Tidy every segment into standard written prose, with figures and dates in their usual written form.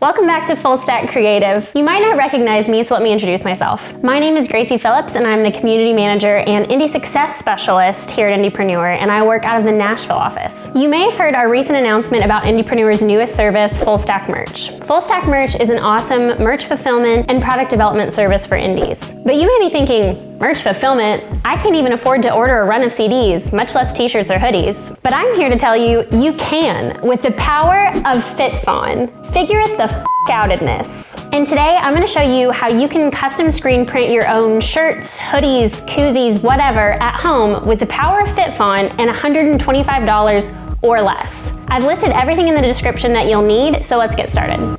Welcome back to Full Stack Creative. You might not recognize me, so let me introduce myself. My name is Gracie Phillips, and I'm the Community Manager and Indie Success Specialist here at Indiepreneur, and I work out of the Nashville office. You may have heard our recent announcement about Indiepreneur's newest service, Full Stack Merch. Full Stack Merch is an awesome merch fulfillment and product development service for indies. But you may be thinking, merch fulfillment? I can't even afford to order a run of CDs, much less t-shirts or hoodies. But I'm here to tell you, you can, with the power of FitFon. Figure it the outedness. And today I'm going to show you how you can custom screen print your own shirts, hoodies, koozies, whatever at home with the power of FitFon and $125 or less. I've listed everything in the description that you'll need, so let's get started.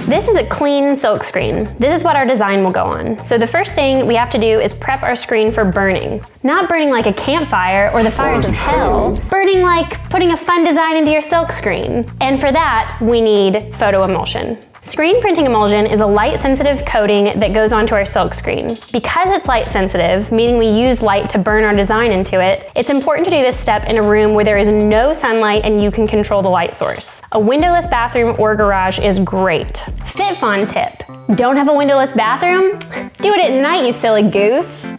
This is a clean silk screen. This is what our design will go on. So the first thing we have to do is prep our screen for burning. Not burning like a campfire or the fires of hell, burning like putting a fun design into your silk screen. And for that, we need photo emulsion. Screen printing emulsion is a light-sensitive coating that goes onto our silk screen. Because it's light-sensitive, meaning we use light to burn our design into it, it's important to do this step in a room where there is no sunlight and you can control the light source. A windowless bathroom or garage is great. FitFon tip: don't have a windowless bathroom? Do it at night, you silly goose.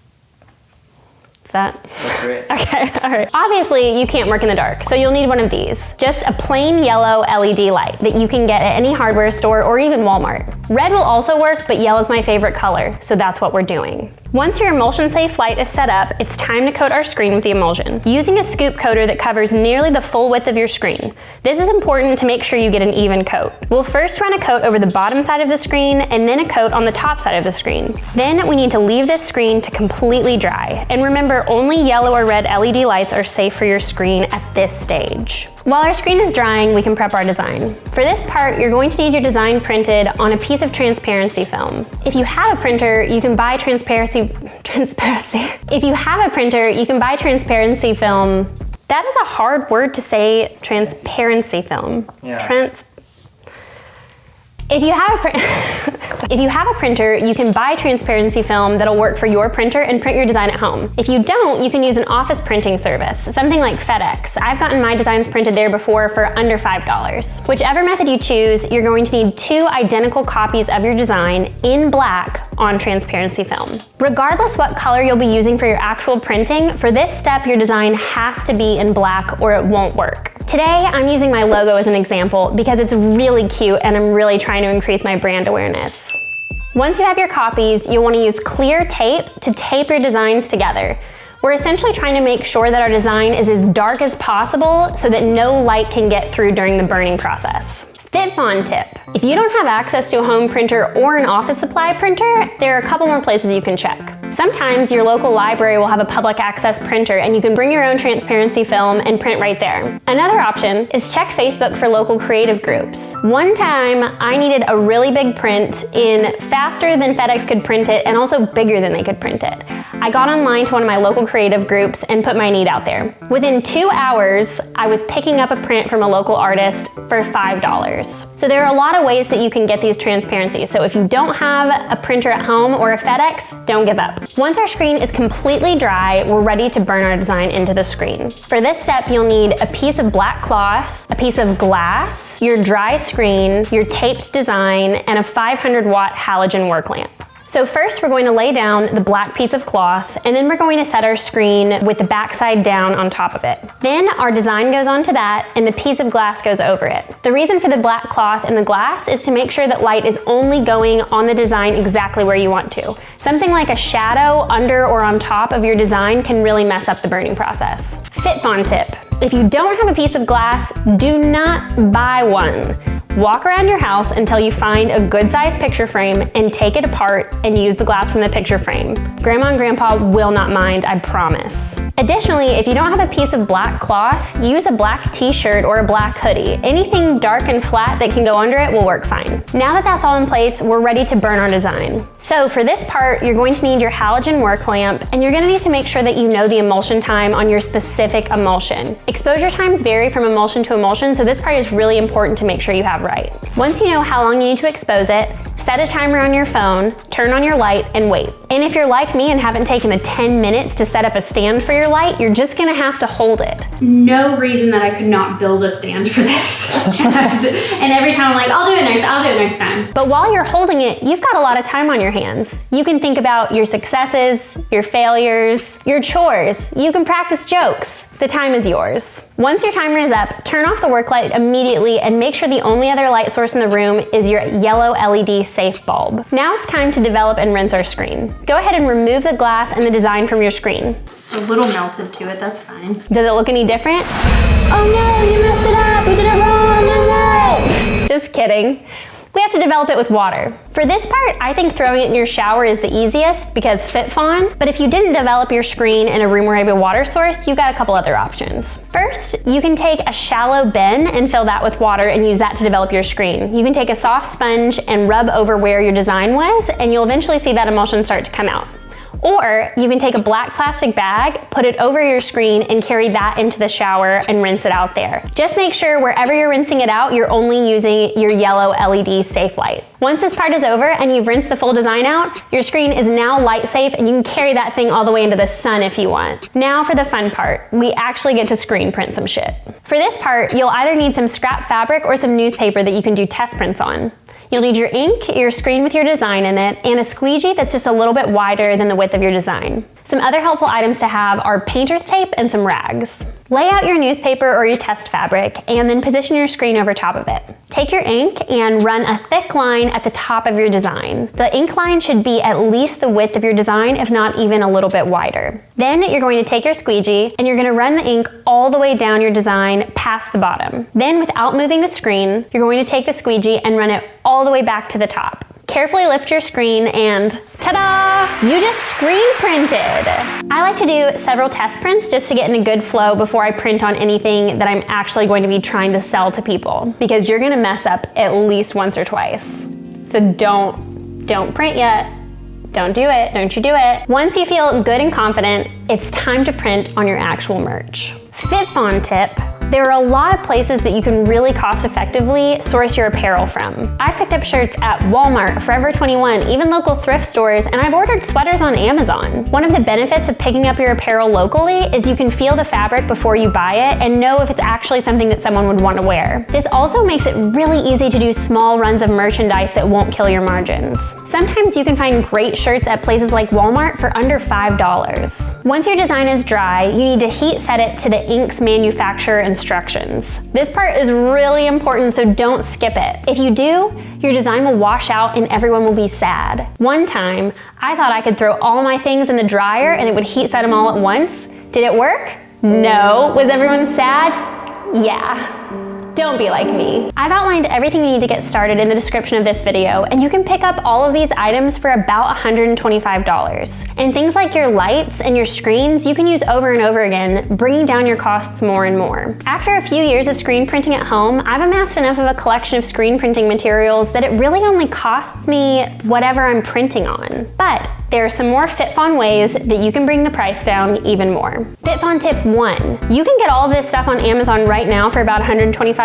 That's great. Okay, all right. Obviously, you can't work in the dark, so you'll need one of these. Just a plain yellow LED light that you can get at any hardware store or even Walmart. Red will also work, but yellow is my favorite color, so that's what we're doing. Once your emulsion-safe light is set up, it's time to coat our screen with the emulsion, using a scoop coater that covers nearly the full width of your screen. This is important to make sure you get an even coat. We'll first run a coat over the bottom side of the screen and then a coat on the top side of the screen. Then we need to leave this screen to completely dry. And remember, only yellow or red LED lights are safe for your screen at this stage. While our screen is drying, we can prep our design. For this part, you're going to need your design printed on a piece of transparency film. If you have a printer, you can buy transparency film. That is a hard word to say, transparency film. Yeah. If you have a printer, you can buy transparency film that'll work for your printer and print your design at home. If you don't, you can use an office printing service, something like FedEx. I've gotten my designs printed there before for under $5. Whichever method you choose, you're going to need 2 identical copies of your design in black on transparency film. Regardless what color you'll be using for your actual printing, for this step, your design has to be in black or it won't work. Today, I'm using my logo as an example because it's really cute and I'm really trying to increase my brand awareness. Once you have your copies, you'll want to use clear tape to tape your designs together. We're essentially trying to make sure that our design is as dark as possible so that no light can get through during the burning process. FitFon tip: if you don't have access to a home printer or an office supply printer, there are a couple more places you can check. Sometimes your local library will have a public access printer and you can bring your own transparency film and print right there. Another option is check Facebook for local creative groups. One time, I needed a really big print in faster than FedEx could print it and also bigger than they could print it. I got online to one of my local creative groups and put my need out there. Within 2 hours, I was picking up a print from a local artist for $5. So there are a lot of ways that you can get these transparencies. So if you don't have a printer at home or a FedEx, don't give up. Once our screen is completely dry, we're ready to burn our design into the screen. For this step, you'll need a piece of black cloth, a piece of glass, your dry screen, your taped design, and a 500-watt halogen work lamp. So first we're going to lay down the black piece of cloth and then we're going to set our screen with the backside down on top of it. Then our design goes onto that and the piece of glass goes over it. The reason for the black cloth and the glass is to make sure that light is only going on the design exactly where you want to. Something like a shadow under or on top of your design can really mess up the burning process. FitFon tip: if you don't have a piece of glass, do not buy one. Walk around your house until you find a good-sized picture frame and take it apart and use the glass from the picture frame. Grandma and Grandpa will not mind, I promise. Additionally, if you don't have a piece of black cloth, use a black t-shirt or a black hoodie. Anything dark and flat that can go under it will work fine. Now that that's all in place, we're ready to burn our design. So for this part, you're going to need your halogen work lamp and you're going to need to make sure that you know the emulsion time on your specific emulsion. Exposure times vary from emulsion to emulsion, so this part is really important to make sure you have right. Once you know how long you need to expose it, Set a timer on your phone, turn on your light, and wait. And if you're like me and haven't taken the 10 minutes to set up a stand for your light, you're just gonna have to hold it. No reason that I could not build a stand for this. And every time I'm like, I'll do it next time. But while you're holding it, you've got a lot of time on your hands. You can think about your successes, your failures, your chores. You can practice jokes. The time is yours. Once your timer is up, turn off the work light immediately and make sure the only other light source in the room is your yellow LED safe bulb. Now it's time to develop and rinse our screen. Go ahead and remove the glass and the design from your screen. It's a little melted to it, that's fine. Does it look any different? Oh no, you messed it up, you did it wrong, oh no! Just kidding. We have to develop it with water. For this part, I think throwing it in your shower is the easiest because FitFon, but if you didn't develop your screen in a room where you have a water source, you've got a couple other options. First, you can take a shallow bin and fill that with water and use that to develop your screen. You can take a soft sponge and rub over where your design was, and you'll eventually see that emulsion start to come out. Or you can take a black plastic bag, put it over your screen, and carry that into the shower and rinse it out there. Just make sure wherever you're rinsing it out, you're only using your yellow LED safe light. Once this part is over and you've rinsed the full design out, your screen is now light safe and you can carry that thing all the way into the sun if you want. Now for the fun part, we actually get to screen print some shit. For this part, you'll either need some scrap fabric or some newspaper that you can do test prints on. You'll need your ink, your screen with your design in it, and a squeegee that's just a little bit wider than the width of your design. Some other helpful items to have are painter's tape and some rags. Lay out your newspaper or your test fabric and then position your screen over top of it. Take your ink and run a thick line at the top of your design. The ink line should be at least the width of your design, if not even a little bit wider. Then you're going to take your squeegee and you're going to run the ink all the way down your design past the bottom. Then without moving the screen, you're going to take the squeegee and run it all the way back to the top. Carefully lift your screen and ta-da! You just screen printed! I like to do several test prints just to get in a good flow before I print on anything that I'm actually going to be trying to sell to people, because you're gonna mess up at least once or twice. So don't print yet. Don't do it, don't you do it. Once you feel good and confident, it's time to print on your actual merch. FitFon tip. There are a lot of places that you can really cost-effectively source your apparel from. I've picked up shirts at Walmart, Forever 21, even local thrift stores, and I've ordered sweaters on Amazon. One of the benefits of picking up your apparel locally is you can feel the fabric before you buy it and know if it's actually something that someone would want to wear. This also makes it really easy to do small runs of merchandise that won't kill your margins. Sometimes you can find great shirts at places like Walmart for under $5. Once your design is dry, you need to heat set it to the ink's manufacturer instructions. This part is really important, so don't skip it. If you do, your design will wash out and everyone will be sad. One time, I thought I could throw all my things in the dryer and it would heat set them all at once. Did it work? No. Was everyone sad? Yeah. Don't be like me. I've outlined everything you need to get started in the description of this video, and you can pick up all of these items for about $125. And things like your lights and your screens you can use over and over again, bringing down your costs more and more. After a few years of screen printing at home, I've amassed enough of a collection of screen printing materials that it really only costs me whatever I'm printing on. But there are some more FitFon ways that you can bring the price down even more. FitFon tip 1. You can get all of this stuff on Amazon right now for about $125,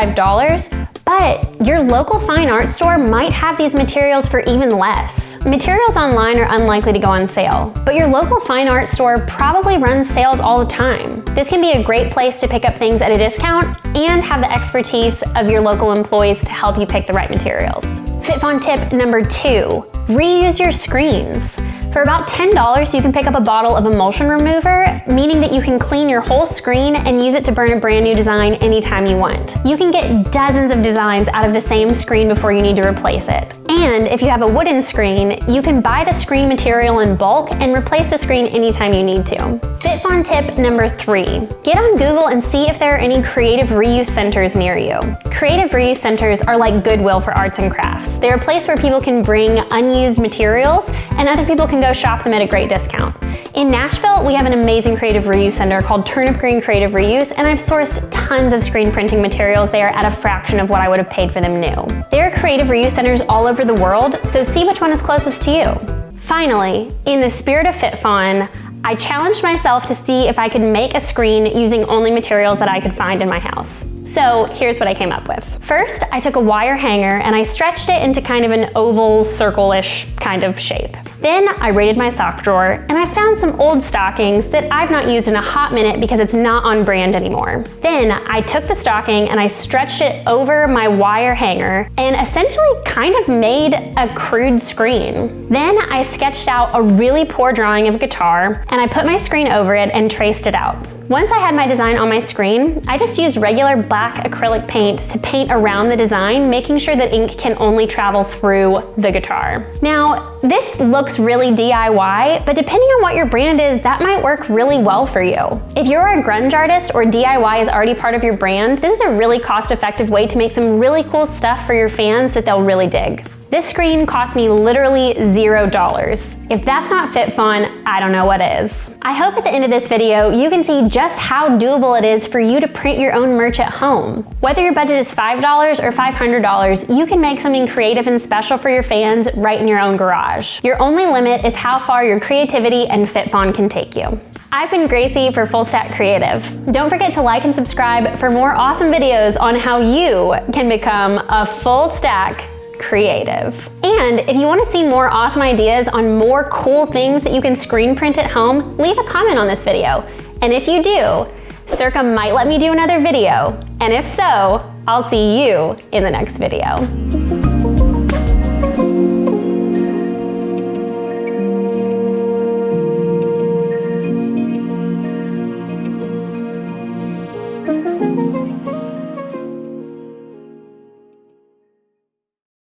but your local fine art store might have these materials for even less. Materials online are unlikely to go on sale, but your local fine art store probably runs sales all the time. This can be a great place to pick up things at a discount and have the expertise of your local employees to help you pick the right materials. FitFon tip number 2. Reuse your screens. For about $10, you can pick up a bottle of emulsion remover, meaning that you can clean your whole screen and use it to burn a brand new design anytime you want. You can get dozens of designs out of the same screen before you need to replace it. And if you have a wooden screen, you can buy the screen material in bulk and replace the screen anytime you need to. FitFon tip number 3. Get on Google and see if there are any creative reuse centers near you. Creative reuse centers are like Goodwill for arts and crafts. They're a place where people can bring unused materials and other people can go shop them at a great discount. In Nashville, we have an amazing creative reuse center called Turnip Green Creative Reuse, and I've sourced tons of screen printing materials there at a fraction of what I would have paid for them new. There are creative reuse centers all over the world, so see which one is closest to you. Finally, in the spirit of FitFon, I challenged myself to see if I could make a screen using only materials that I could find in my house. So here's what I came up with. First, I took a wire hanger and I stretched it into kind of an oval, circle-ish kind of shape. Then I raided my sock drawer and I found some old stockings that I've not used in a hot minute because it's not on brand anymore. Then I took the stocking and I stretched it over my wire hanger and essentially kind of made a crude screen. Then I sketched out a really poor drawing of a guitar and I put my screen over it and traced it out. Once I had my design on my screen, I just used regular black acrylic paint to paint around the design, making sure that ink can only travel through the guitar. Now, this looks really DIY, but depending on what your brand is, that might work really well for you. If you're a grunge artist or DIY is already part of your brand, this is a really cost-effective way to make some really cool stuff for your fans that they'll really dig. This screen cost me literally $0. If that's not FitFun, I don't know what is. I hope at the end of this video, you can see just how doable it is for you to print your own merch at home. Whether your budget is $5 or $500, you can make something creative and special for your fans right in your own garage. Your only limit is how far your creativity and FitFun can take you. I've been Gracie for Full Stack Creative. Don't forget to like and subscribe for more awesome videos on how you can become a full stack creative. And if you want to see more awesome ideas on more cool things that you can screen print at home, leave a comment on this video. And if you do, Circa might let me do another video. And if so, I'll see you in the next video.